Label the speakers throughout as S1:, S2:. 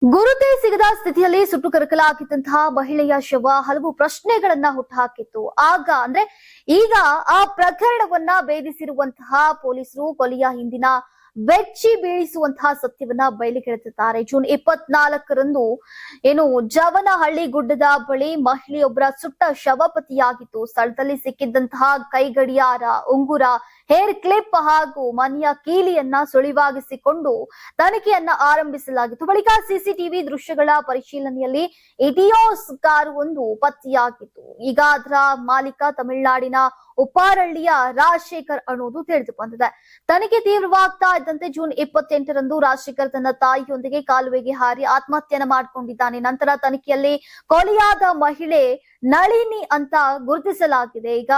S1: ಗುರುತೇ ಸಿಗದ ಸ್ಥಿತಿಯಲ್ಲಿ ಸುಟ್ಟು ಕರಕಲಾಗಿದ್ದಂತಹ ಮಹಿಳೆಯ ಶವ ಹಲವು ಪ್ರಶ್ನೆಗಳನ್ನ ಹುಟ್ಟುಹಾಕಿತ್ತು. ಈಗ ಆ ಪ್ರಕರಣವನ್ನ ಭೇದಿಸಿರುವಂತಹ ಪೊಲೀಸರು ಕೊಲೆಯ ಹಿಂದಿನ ಬೆಚ್ಚಿ ಬೀಳಿಸುವಂತಹ ಸತ್ಯವನ್ನ ಬಯಲಿಗೆಳೆದಿದ್ದಾರೆ. ಜೂನ್ 24ರಂದು ಜವನಹಳ್ಳಿ ಗುಡ್ಡದ ಬಳಿ ಮಹಿಳೆಯೊಬ್ಬರ ಸುಟ್ಟ ಶವ ಪತ್ತೆಯಾಗಿತ್ತು. ಸ್ಥಳದಲ್ಲಿ ಸಿಕ್ಕಿದ್ದಂತಹ ಕೈಗಡಿಯಾರ, ಉಂಗುರ, ಹೇರ್ ಕ್ಲಿಪ್ ಹಾಗೂ ಮನೆಯ ಕೀಲಿಯನ್ನ ಸುಳಿವಾಗಿಸಿಕೊಂಡು ತನಿಖೆಯನ್ನ ಆರಂಭಿಸಲಾಗಿತ್ತು. ಬಳಿಕ ಸಿಸಿಟಿವಿ ದೃಶ್ಯಗಳ ಪರಿಶೀಲನೆಯಲ್ಲಿ ಇಟಿಯೋಸ್ ಕಾರು ಒಂದು ಪತ್ತೆಯಾಗಿತ್ತು. ಈಗ ಅದರ ಮಾಲೀಕ ತಮಿಳುನಾಡಿನ ಉಪ್ಪಾರಳ್ಳಿಯ ರಾಜಶೇಖರ್ ಅನ್ನೋದು ತಿಳಿದು ಬಂದಿದೆ. ತನಿಖೆ ತೀವ್ರವಾಗ್ತಾ ಇದ್ದಂತೆ ಜೂನ್ 28ರಂದು ರಾಜಶೇಖರ್ ತನ್ನ ತಾಯಿಯೊಂದಿಗೆ ಕಾಲುವೆಗೆ ಹಾರಿ ಆತ್ಮಹತ್ಯೆಯನ್ನ ಮಾಡಿಕೊಂಡಿದ್ದಾನೆ. ನಂತರ ತನಿಖೆಯಲ್ಲಿ ಕೊಲೆಯಾದ ಮಹಿಳೆ ನಳಿನಿ ಅಂತ ಗುರುತಿಸಲಾಗಿದೆ. ಈಗ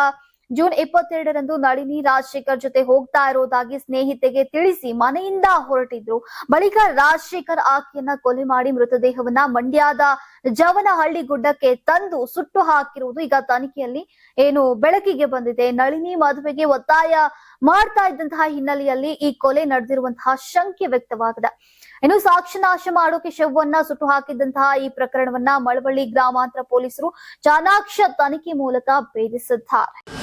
S1: ಜೂನ್ 22ರಂದು ನಳಿನಿ ರಾಜಶೇಖರ್ ಜೊತೆ ಹೋಗ್ತಾ ಇರೋದಾಗಿ ಸ್ನೇಹಿತೆಗೆ ತಿಳಿಸಿ ಮನೆಯಿಂದ ಹೊರಟಿದ್ರು. ಬಳಿಕ ರಾಜಶೇಖರ್ ಆಕೆಯನ್ನ ಕೊಲೆ ಮಾಡಿ ಮೃತದೇಹವನ್ನ ಮಂಡ್ಯದ ಜವನಹಳ್ಳಿ ಗುಡ್ಡಕ್ಕೆ ತಂದು ಸುಟ್ಟು ಹಾಕಿರುವುದು ಈಗ ತನಿಖೆಯಲ್ಲಿ ಬೆಳಕಿಗೆ ಬಂದಿದೆ. ನಳಿನಿ ಮದುವೆಗೆ ಒತ್ತಾಯ ಮಾಡ್ತಾ ಇದ್ದಂತಹ ಹಿನ್ನೆಲೆಯಲ್ಲಿ ಈ ಕೊಲೆ ನಡೆದಿರುವಂತಹ ಶಂಕೆ ವ್ಯಕ್ತವಾಗಿದೆ. ಸಾಕ್ಷ್ಯ ನಾಶ ಮಾಡೋಕೆ ಶವವನ್ನ ಸುಟ್ಟು ಹಾಕಿದ್ದಂತಹ ಈ ಪ್ರಕರಣವನ್ನ ಮಳವಳ್ಳಿ ಗ್ರಾಮಾಂತರ ಪೊಲೀಸರು ಚಾಣಾಕ್ಷ ತನಿಖೆ ಮೂಲಕ ಭೇದಿಸಿದ್ದಾರೆ.